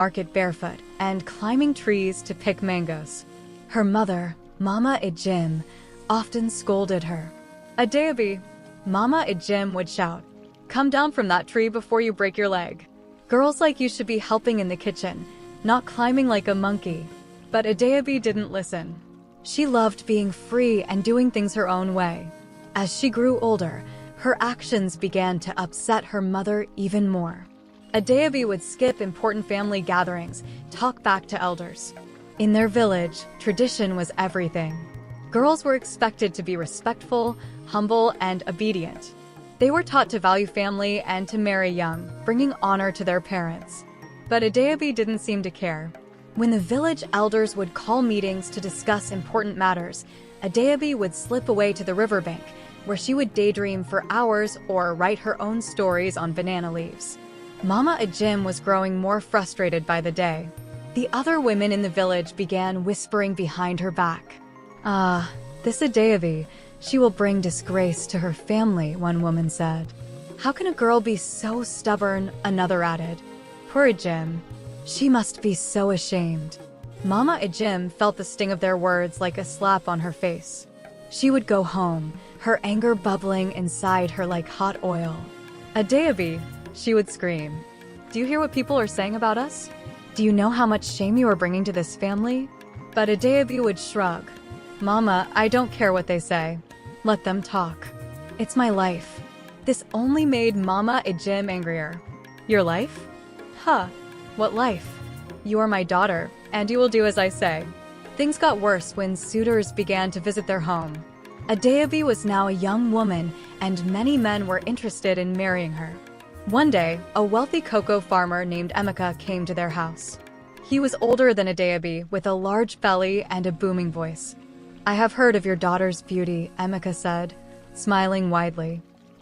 market barefoot and climbing trees to pick mangoes. Her mother, Mama Ejim, often scolded her. "Adeobi," Mama Ejim would shout, "come down from that tree before you break your leg. Girls like you should be helping in the kitchen, not climbing like a monkey." But Adeobi didn't listen. She loved being free and doing things her own way. As she grew older, her actions began to upset her mother even more. Adeobi would skip important family gatherings, talk back to elders. In their village, tradition was everything. Girls were expected to be respectful, humble, and obedient. They were taught to value family and to marry young, bringing honor to their parents. But Adeobi didn't seem to care. When the village elders would call meetings to discuss important matters, Adeobi would slip away to the riverbank, where she would daydream for hours or write her own stories on banana leaves. Mama Ejim was growing more frustrated by the day. The other women in the village began whispering behind her back. This Adeobi, she will bring disgrace to her family," one woman said. "How can a girl be so stubborn?" another added. "Poor Ejim. She must be so ashamed." Mama Ejim felt the sting of their words like a slap on her face. She would go home, her anger bubbling inside her like hot oil. "Adeobi," she would scream. "Do you hear what people are saying about us? Do you know how much shame you are bringing to this family?" But Adeobi would shrug. "Mama, I don't care what they say. Let them talk. It's my life." This only made Mama Ejim angrier. "Your life? Huh, what life? You are my daughter, and you will do as I say." Things got worse when suitors began to visit their home. Adeobi was now a young woman, and many men were interested in marrying her. One day, a wealthy cocoa farmer named Emeka came to their house. He was older than Adeobi, with a large belly and a booming voice. "I have heard of your daughter's beauty," Emeka said, smiling widely.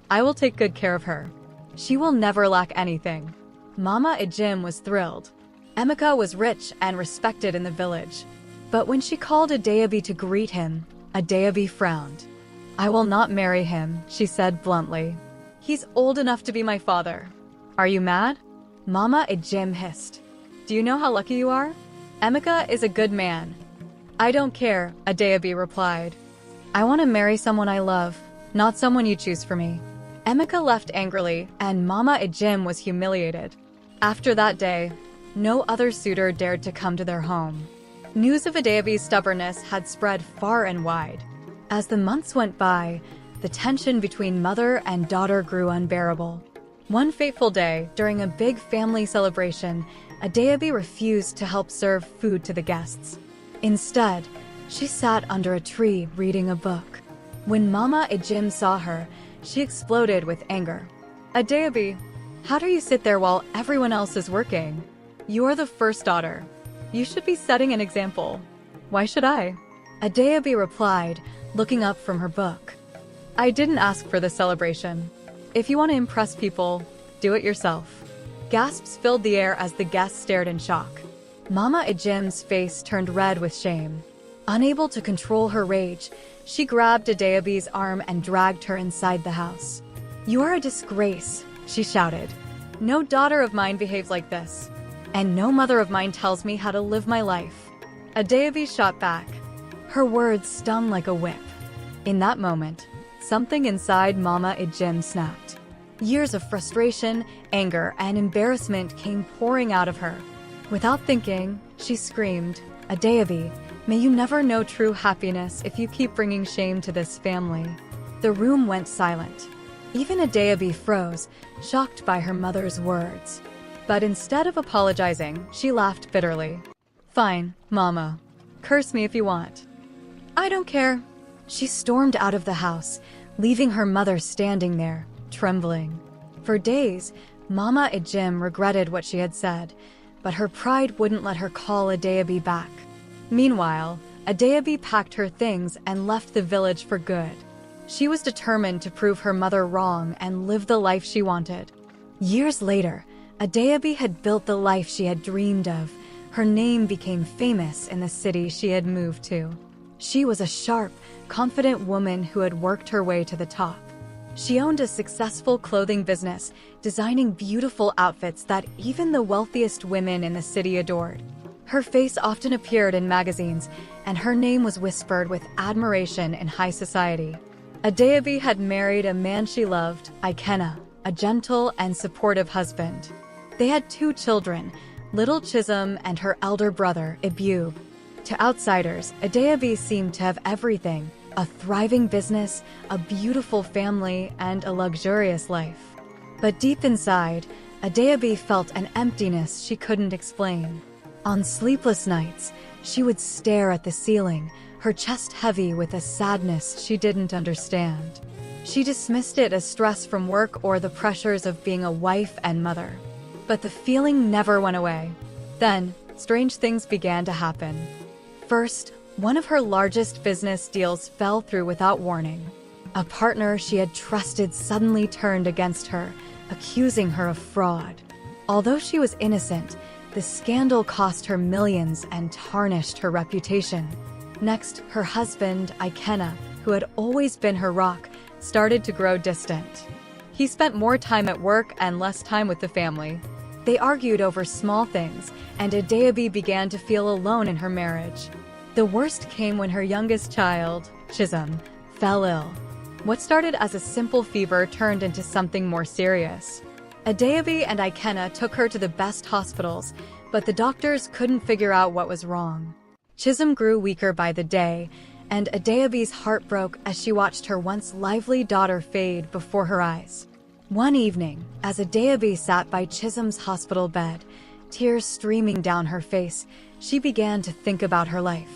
"I will take good care of her. She will never lack anything." Mama Ejim was thrilled. Emeka was rich and respected in the village. But when she called Adeobi to greet him, Adeobi frowned. "I will not marry him," she said bluntly. "He's old enough to be my father." "Are you mad?" Mama Ejim hissed. "Do you know how lucky you are? Emeka is a good man." "I don't care," Adeobi replied. "I want to marry someone I love, not someone you choose for me." Emeka left angrily, and Mama Ejim was humiliated. After that day, no other suitor dared to come to their home. News of Adeobi's stubbornness had spread far and wide. As the months went by, the tension between mother and daughter grew unbearable. One fateful day, during a big family celebration, Adeobi refused to help serve food to the guests. Instead, she sat under a tree reading a book. When Mama Ejim saw her, she exploded with anger. "Adeobi, how do you sit there while everyone else is working? You're the first daughter. You should be setting an example." "Why should I?" Adeobi replied, looking up from her book. "I didn't ask for the celebration. If you want to impress people, do it yourself." Gasps filled the air as the guests stared in shock. Mama Ejim's face turned red with shame. Unable to control her rage, she grabbed Adeobi's arm and dragged her inside the house. "You are a disgrace," she shouted. "No daughter of mine behaves like this, and no mother of mine tells me how to live my life." Adeobi shot back. Her words stung like a whip. In that moment, something inside Mama Ejim snapped. Years of frustration, anger, and embarrassment came pouring out of her. Without thinking, she screamed, "Adeobi, may you never know true happiness if you keep bringing shame to this family." The room went silent. Even Adeobi froze, shocked by her mother's words. But instead of apologizing, she laughed bitterly. "Fine, Mama. Curse me if you want. I don't care." She stormed out of the house, leaving her mother standing there, trembling. For days, Mama Ejim regretted what she had said, but her pride wouldn't let her call Adeobi back. Meanwhile, Adeobi packed her things and left the village for good. She was determined to prove her mother wrong and live the life she wanted. Years later, Adeobi had built the life she had dreamed of. Her name became famous in the city she had moved to. She was a sharp, confident woman who had worked her way to the top. She owned a successful clothing business, designing beautiful outfits that even the wealthiest women in the city adored. Her face often appeared in magazines, and her name was whispered with admiration in high society. Adeobi had married a man she loved, Ikenna, a gentle and supportive husband. They had 2 children, little Chisholm and her elder brother, Ibube. To outsiders, Adeobi seemed to have everything: a thriving business, a beautiful family, and a luxurious life. But deep inside, Adeobi felt an emptiness she couldn't explain. On sleepless nights, she would stare at the ceiling, her chest heavy with a sadness she didn't understand. She dismissed it as stress from work or the pressures of being a wife and mother. But the feeling never went away. Then, strange things began to happen. First, one of her largest business deals fell through without warning. A partner she had trusted suddenly turned against her, accusing her of fraud. Although she was innocent, the scandal cost her millions and tarnished her reputation. Next, her husband, Ikenna, who had always been her rock, started to grow distant. He spent more time at work and less time with the family. They argued over small things, and Adeobi began to feel alone in her marriage. The worst came when her youngest child, Chisholm, fell ill. What started as a simple fever turned into something more serious. Adeobi and Ikenna took her to the best hospitals, but the doctors couldn't figure out what was wrong. Chisholm grew weaker by the day, and Adeobi's heart broke as she watched her once lively daughter fade before her eyes. One evening, as Adeobi sat by Chisholm's hospital bed, tears streaming down her face, she began to think about her life.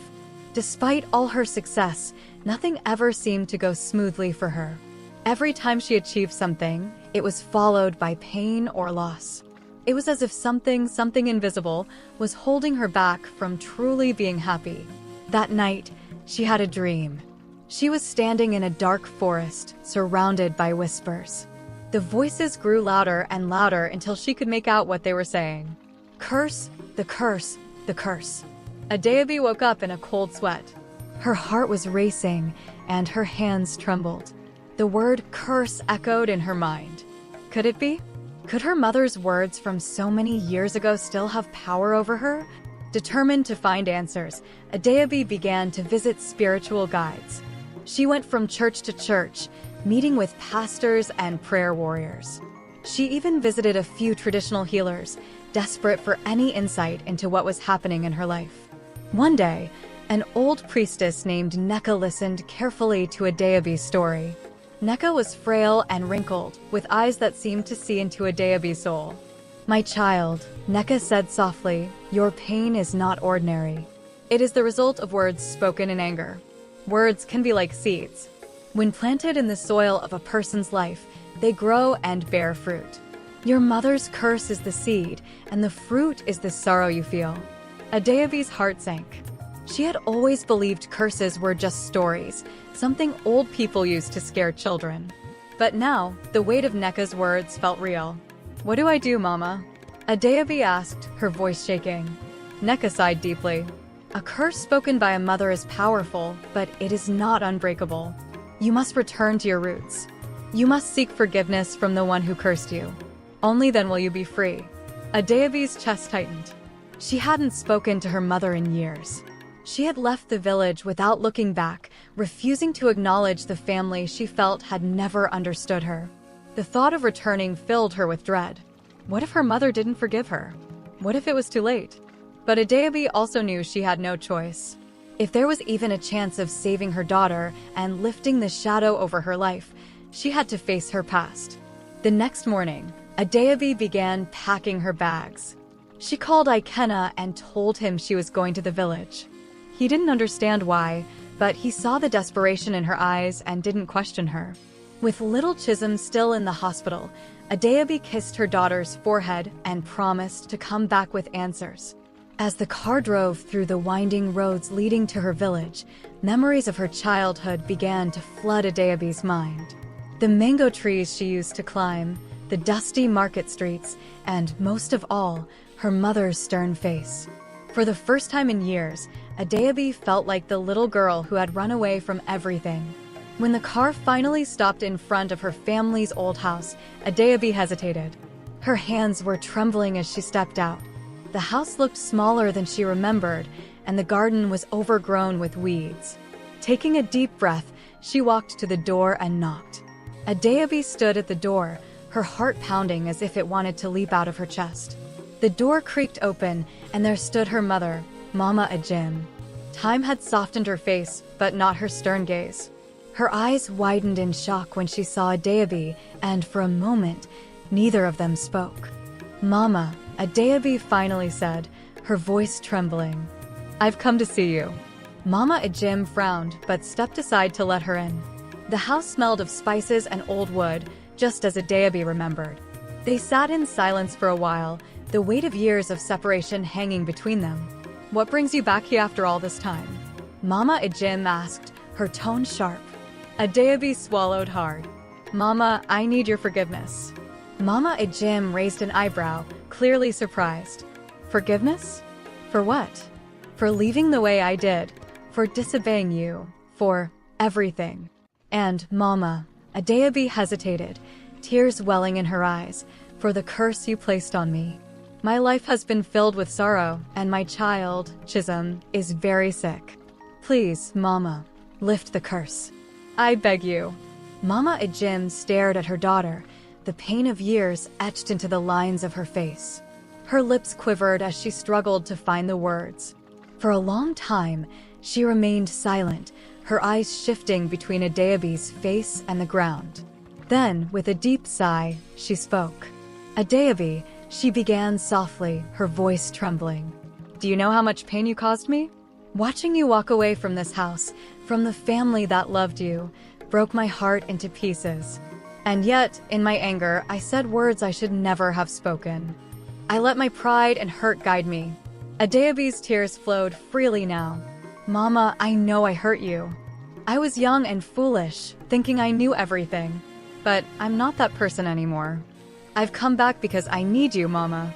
Despite all her success, nothing ever seemed to go smoothly for her. Every time she achieved something, it was followed by pain or loss. It was as if something invisible was holding her back from truly being happy. That night, she had a dream. She was standing in a dark forest, surrounded by whispers. The voices grew louder and louder until she could make out what they were saying. Curse, the curse, the curse. Adeobi woke up in a cold sweat. Her heart was racing, and her hands trembled. The word curse echoed in her mind. Could it be? Could her mother's words from so many years ago still have power over her? Determined to find answers, Adeobi began to visit spiritual guides. She went from church to church, meeting with pastors and prayer warriors. She even visited a few traditional healers, desperate for any insight into what was happening in her life. One day, an old priestess named Nneka listened carefully to Adeobi's story. Nneka was frail and wrinkled, with eyes that seemed to see into Adeobi's soul. "My child," Nneka said softly, "your pain is not ordinary. It is the result of words spoken in anger. Words can be like seeds. When planted in the soil of a person's life, they grow and bear fruit. Your mother's curse is the seed, and the fruit is the sorrow you feel." Adeobi's heart sank. She had always believed curses were just stories, something old people used to scare children. But now, the weight of Nneka's words felt real. "What do I do, Mama?" Adeobi asked, her voice shaking. Nneka sighed deeply. "A curse spoken by a mother is powerful, but it is not unbreakable. You must return to your roots. You must seek forgiveness from the one who cursed you. Only then will you be free." Adeobi's chest tightened. She hadn't spoken to her mother in years. She had left the village without looking back, refusing to acknowledge the family she felt had never understood her. The thought of returning filled her with dread. What if her mother didn't forgive her? What if it was too late? But Adeobi also knew she had no choice. If there was even a chance of saving her daughter and lifting the shadow over her life, she had to face her past. The next morning, Adeobi began packing her bags. She called Ikenna and told him she was going to the village. He didn't understand why, but he saw the desperation in her eyes and didn't question her. With little Chisholm still in the hospital, Adeobi kissed her daughter's forehead and promised to come back with answers. As the car drove through the winding roads leading to her village, memories of her childhood began to flood Adeobi's mind. The mango trees she used to climb, the dusty market streets, and most of all, her mother's stern face. For the first time in years, Adeobi felt like the little girl who had run away from everything. When the car finally stopped in front of her family's old house, Adeobi hesitated. Her hands were trembling as she stepped out. The house looked smaller than she remembered, and the garden was overgrown with weeds. Taking a deep breath, she walked to the door and knocked. Adeobi stood at the door, her heart pounding as if it wanted to leap out of her chest. The door creaked open, and there stood her mother, Mama Ejim. Time had softened her face, but not her stern gaze. Her eyes widened in shock when she saw Adeobi, and for a moment, neither of them spoke. "Mama," Adeobi finally said, her voice trembling. "I've come to see you." Mama Ejim frowned, but stepped aside to let her in. The house smelled of spices and old wood, just as Adeobi remembered. They sat in silence for a while, the weight of years of separation hanging between them. "What brings you back here after all this time?" Mama Ejim asked, her tone sharp. Adeobi swallowed hard. "Mama, I need your forgiveness." Mama Ejim raised an eyebrow, clearly surprised. "Forgiveness? For what?" "For leaving the way I did, for disobeying you, for everything." "And, Mama," Adeobi hesitated, tears welling in her eyes, "for the curse you placed on me. My life has been filled with sorrow, and my child, Chisholm, is very sick. Please, Mama, lift the curse. I beg you." Mama Ejim stared at her daughter, the pain of years etched into the lines of her face. Her lips quivered as she struggled to find the words. For a long time, she remained silent, her eyes shifting between Adeobi's face and the ground. Then, with a deep sigh, she spoke. "Adeobi," she began softly, her voice trembling. "Do you know how much pain you caused me? Watching you walk away from this house, from the family that loved you, broke my heart into pieces. And yet, in my anger, I said words I should never have spoken. I let my pride and hurt guide me." Adeobi's tears flowed freely now. "Mama, I know I hurt you. I was young and foolish, thinking I knew everything. But I'm not that person anymore. I've come back because I need you, Mama.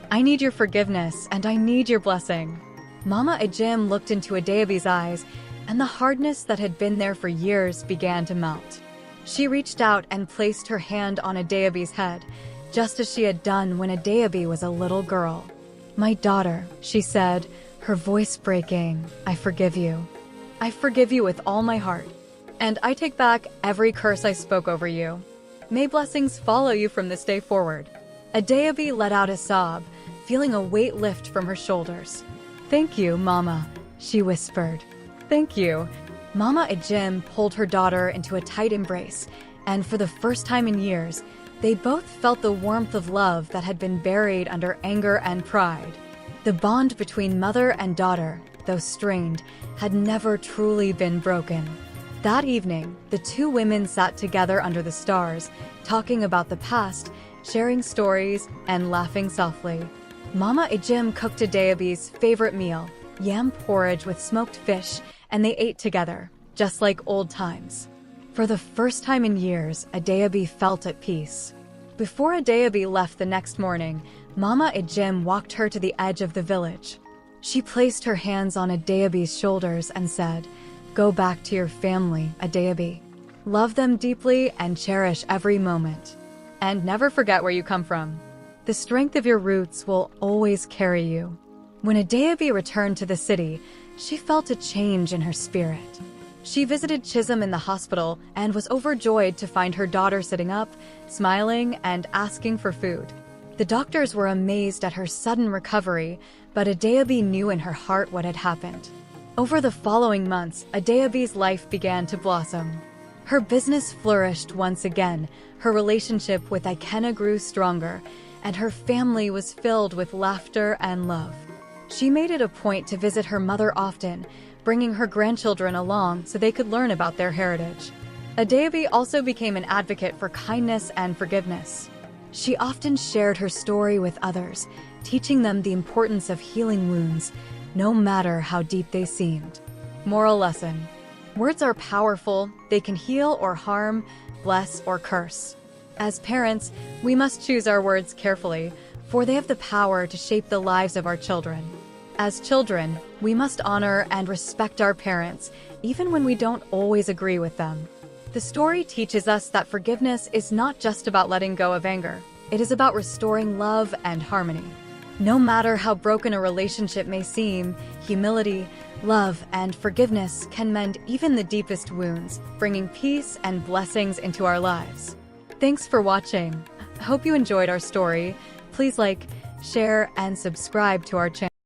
I need your forgiveness, and I need your blessing." Mama Ejim looked into Adeobi's eyes, and the hardness that had been there for years began to melt. She reached out and placed her hand on Adeobi's head, just as she had done when Adeobi was a little girl. "My daughter," she said, her voice breaking, "I forgive you. I forgive you with all my heart. And I take back every curse I spoke over you. May blessings follow you from this day forward." Adeobi let out a sob, feeling a weight lift from her shoulders. "Thank you, Mama," she whispered. "Thank you." Mama Ejim pulled her daughter into a tight embrace, and for the first time in years, they both felt the warmth of love that had been buried under anger and pride. The bond between mother and daughter, though strained, had never truly been broken. That evening, the two women sat together under the stars, talking about the past, sharing stories, and laughing softly. Mama Ejim cooked Adeobi's favorite meal, yam porridge with smoked fish, and they ate together, just like old times. For the first time in years, Adeobi felt at peace. Before Adeobi left the next morning, Mama Ejim walked her to the edge of the village. She placed her hands on Adeobi's shoulders and said, "Go back to your family, Adeobi. Love them deeply and cherish every moment. And never forget where you come from. The strength of your roots will always carry you." When Adeobi returned to the city, she felt a change in her spirit. She visited Chisholm in the hospital and was overjoyed to find her daughter sitting up, smiling, and asking for food. The doctors were amazed at her sudden recovery, but Adeobi knew in her heart what had happened. Over the following months, Adeobi's life began to blossom. Her business flourished once again, her relationship with Ikenna grew stronger, and her family was filled with laughter and love. She made it a point to visit her mother often, bringing her grandchildren along so they could learn about their heritage. Adeobi also became an advocate for kindness and forgiveness. She often shared her story with others, teaching them the importance of healing wounds, no matter how deep they seemed. Moral lesson: words are powerful, they can heal or harm, bless or curse. As parents, we must choose our words carefully, for they have the power to shape the lives of our children. As children, we must honor and respect our parents, even when we don't always agree with them. The story teaches us that forgiveness is not just about letting go of anger. It is about restoring love and harmony. No matter how broken a relationship may seem, humility, love, and forgiveness can mend even the deepest wounds, bringing peace and blessings into our lives. Thanks for watching. Hope you enjoyed our story. Please like, share, and subscribe to our channel.